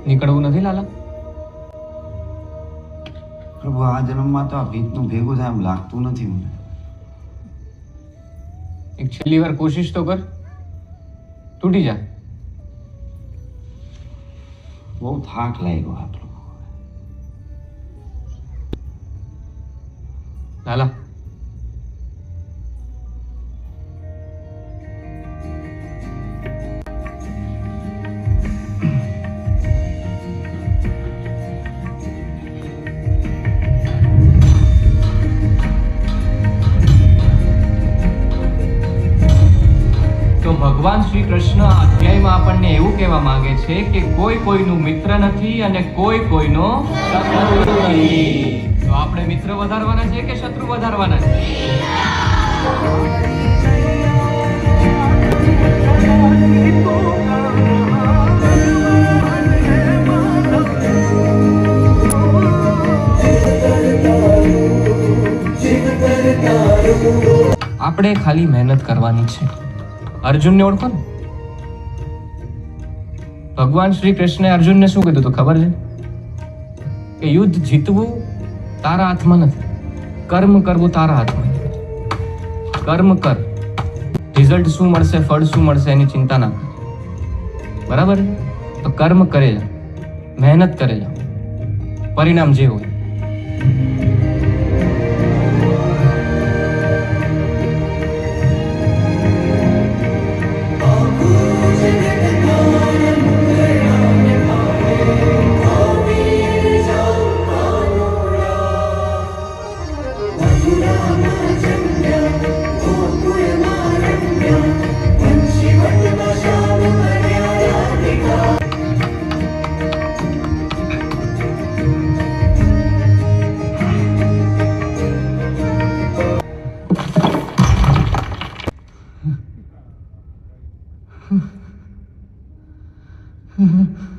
નીકળવું નથી લાલા? પ્રભુ, આ જન્મમાં તો આ ભીતનું ભેગું થાય એમ લાગતું નથી મને. એક છેલ્લી વાર કોશિશ તો કર, તૂટી જા. બહુ થાક લાગ્યો આ પ્રભુ. લાલા, તો ભગવાન શ્રી કૃષ્ણ આ અધ્યાયમાં આપણને એવું કહેવા માંગે છે કે કોઈ કોઈનું મિત્ર નથી અને કોઈ કોઈનો શત્રુ નથી. તો આપણે મિત્ર વધારવાના છે કે શત્રુ વધારવાના છે? આપણે ખાલી મહેનત કરવાની છે. અર્જુનને ઓળખો ને? ભગવાન શ્રી કૃષ્ણે અર્જુનને શું કીધું તો ખબર છે? કે યુદ્ધ જીતવું તારા હાથમાં નથી, કર્મ કરવું તારા હાથમાં. કર્મ કર, રિઝલ્ટ શું મળશે, ફળ શું મળશે એની ચિંતા ના કર. બરાબર? તો કર્મ કરે જા, મહેનત કરે જા, પરિણામ જે હોય. Mm-hmm.